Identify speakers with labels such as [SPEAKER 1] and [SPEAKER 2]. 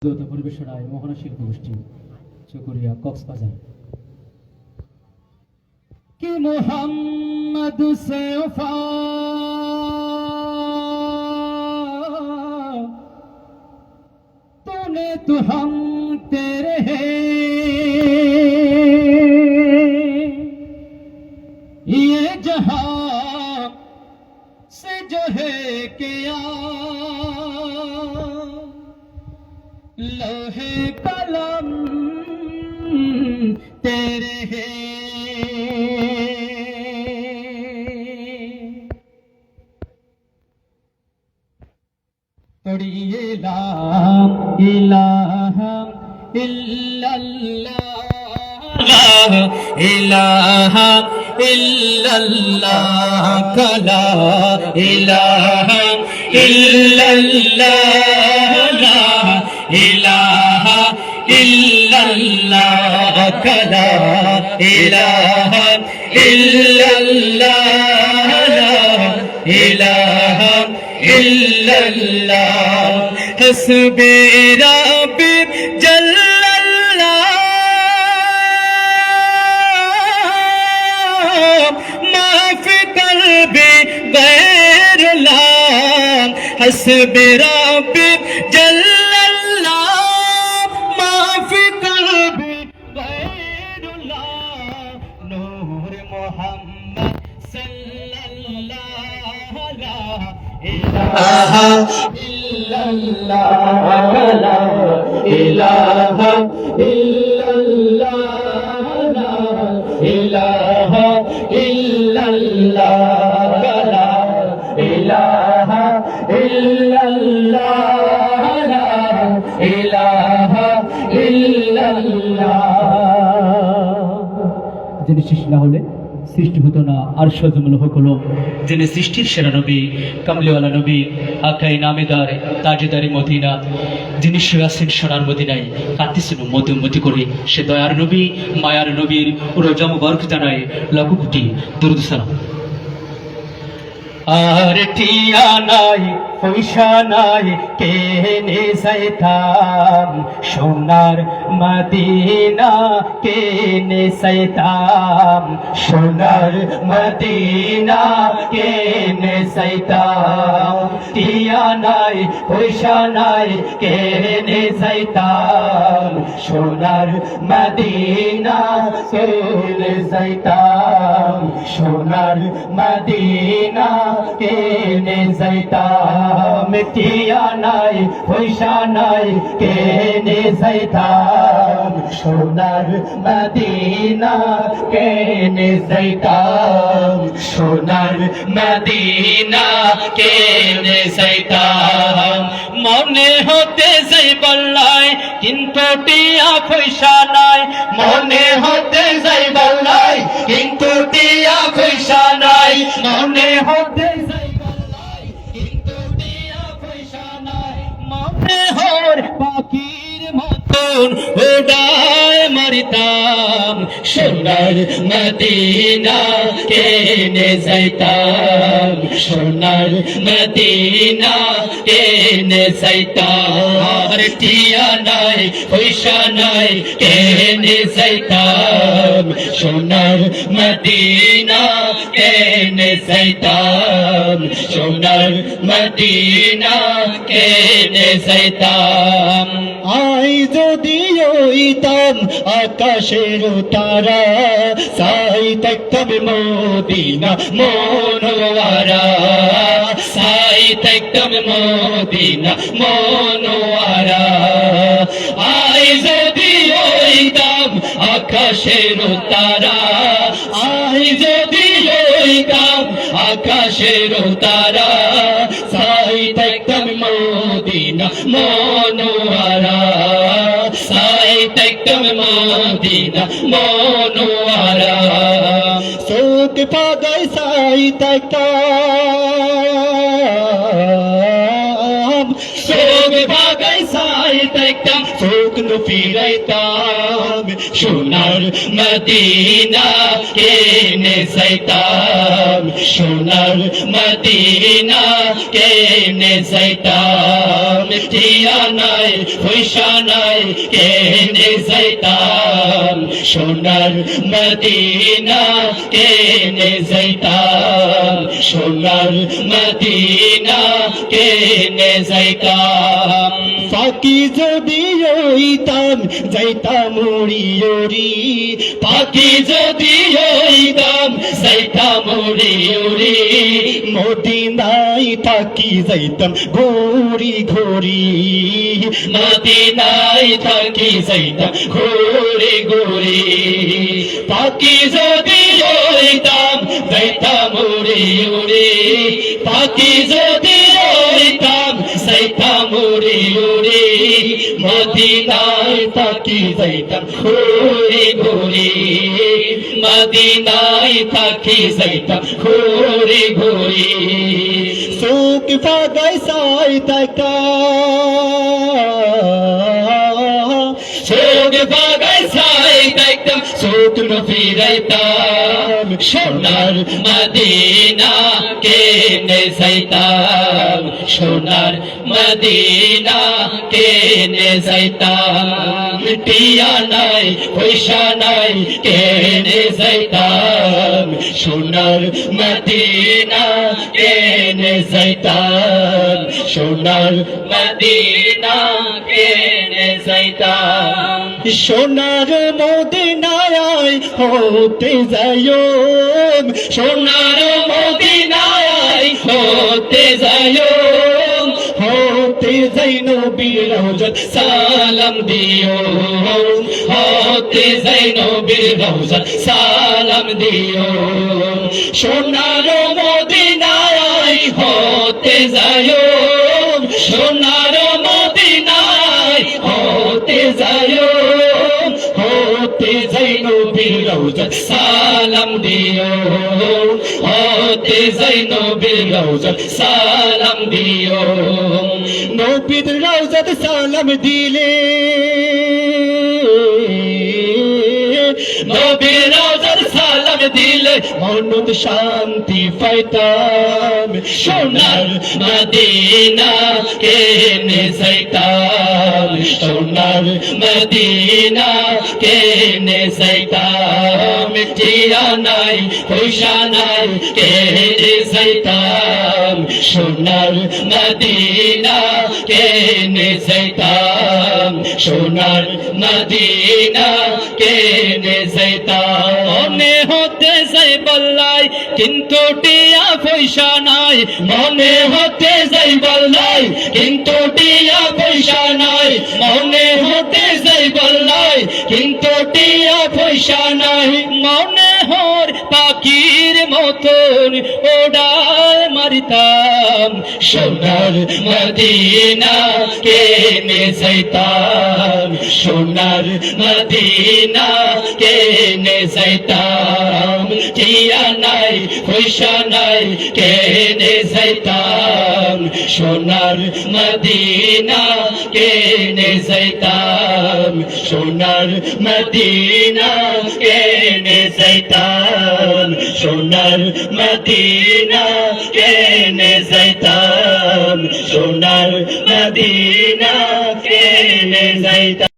[SPEAKER 1] পরিবেশনায় মোহনা শিল্প গোষ্ঠী চকরিয়া কক্সবাজার कि मोहम्मद से वफा तूने तो हम तेरे हैं ये जहां से जो है किया लोहे कलम तेरे हैं पढ़िए ला इलाहा इल्लल्लाह ला इलाहा इल्लल्लाह ला इलाहा इल्लल्लाह ला इलाहा इल्लल्लाह ला इलाहा इल्लल्लाह ला इलाहा इल्लल्लाह हस्बी रब्बी जल्लल्लाह मा फी क़ल्बी गैरुल्लाह हस्बी रब्बी जल्लल्लाह मा फी क़ल्बी गैरुल्लाह नूर मोहम्मद सल्लल्लाहु अलैहि इलाहा इल्लल्लाह ला इलाहा इल्लल्लाह ला इलाहा इल्लल्लाह ला इलाहा इल्लल्लाह ला इलाहा इल्लल्लाह যিনি সৃষ্টি না হলে সৃষ্টি হতো না আর সজমুল হুকুম যিনি সৃষ্টির সেরা নবী কামলিওয়ালা নবী আকাই নামেদার তাজেদারি মদিনা যিনি শুয়াছেন সোনার মদিনায় কাঁদতেছেন মধুমতি করে সে দয়ার নবী মায়ার নবীর রোজা মুবারক জানায় লাখো কোটি দরুদ সালাম আর টিয়া নাই পয়সা নাই কেনে যাইতাম সোনার মদিনা কেনে যাইতাম সোনার মদিনা কেনে যাইতাম টিয়া নাই পয়সা নাই কেনে যাইতাম সোনার মদিনা কেনে যাইতাম সোনার মদিনা কেনে যাইতাম টিয়া নাই পয়সা নাই কেনে যাইতাম সোনার মদিনা কেনে যাইতাম সোনার মদিনা কেনে যাইতাম মনে হতে যাই বললাই কিন্তু টিয়া পয়সা নাই মনে হতে যাই বললাই কিন্তু টিয়া পয়সা নাই মনে হতে যাই বললাই কিন্তু টিয়া পয়সা নাই মনে হর পাখির মতন উড়ায় মারিতাম সোনার মদিনা কেনে যাইতাম সোনার মদিনা কেনে যাইতাম টিয়া নাই পয়সা নাই কেনে যাইতাম সোনার মদিনা কেনে যাইতাম সোনার মদিনা কেনে যাইতাম আই যদি হইতাম আকাশের তারা সাই দেখতাম মদিনা মনোয়ারা সাই দেখতাম মদিনা মনোয়ারা আই যদি হইতাম আকাশের তারা আই যদি হইতাম আকাশের তারা সাই দেখতাম মদিনা মনোয়ারা সাই দেখতাম মদিনা মনোয়ারা চোখ পাগাই সাই দেখতাম চোখ পাগাই সাই
[SPEAKER 2] দেখতাম চোখ ফিরাইতাম সোনার মদিনা কেনে যাইতাম সোনার মদিনা কেনে যাইতাম টিয়া নাই পয়সা নাই কেনে যাইতাম সোনার মদিনা কেনে যাইতাম সোনার মদিনা কেনে যাইতাম ফাঁকি যদি হইতাম যাইতাম উড়ি উড়ি ফাঁকি যদি হইতাম যাইতাম উড়ি উড়ি মদিনায় থাকি যাইতাম ঘুরি ঘুরি মদিনায় থাকি যাইতাম ঘুরি ঘুরি ফাঁকি যদি হইতাম যাইতাম উড়ি উড়ি ফাঁকি যদি হইতাম যাইতাম উড়ি উড়ি মদিনায় থাকি যাইতাম ঘুরি ঘুরি মদিনায় থাকি যাইতাম ঘুরি ঘুরি চোখ ফাগাই সাই দেখতাম চোখ ফাগাই সাই দেখতাম চোখ ফিরাইতাম সোনার মদিনা কেনে যাইতাম সোনার মদিনা কেনে যাইতাম টিয়া নাই পয়সা নাই কেনে যাইতাম সোনার মদিনা কেনে যাইতাম সোনার মদিনা কেনে যাইতাম সোনার মদিনায় হতে যাইও সোনার মদিনায় হতে যাইও হতে যাই নবীর রওজা সালাম দিও হতে যাই নবীর রওজা সালাম দিও সোনার মদিনায় হতে যাইও সোনার মদিনায় হতে যাইও হতে যাই নবীর রওজা সালাম দিও হতে যাই নবীর রওজা সালাম দিও নবীর রওজা সালাম দিলে নবীর রওজা সালাম দিলে মনত শান্তি পাইতাম সোনার মদিনা কেনে যাইতাম সোনার মদিনা কেনে যাইতাম টিয়া নাই পয়সা নাই কেনে যাইতাম সোনার মদিনা কেনে যাইতাম সোনার মদিনা কেনে যাইতাম মনে হতে যাই বললাই কিন্তু টিয়া পয়সা নাই মনে হতে যাই বললাই কিন্তু টিয়া পয়সা নাই মনে হতে যাই বললাই কিন্তু টিয়া পয়সা নাই মনে হর পাখির মতন ওড়াল মারিতাম সোনার মদিনা কেনে যাইতাম সোনার মদিনা কেনে যাইতাম টিয়া নাই পয়সা নাই কেনে যাইতাম সোনার মদিনা কেনে যাইতাম সোনার মদিনা কেনে যাইতাম সোনার মদিনা কেনে যাইতাম সোনার মদিনা কেনে যাইতাম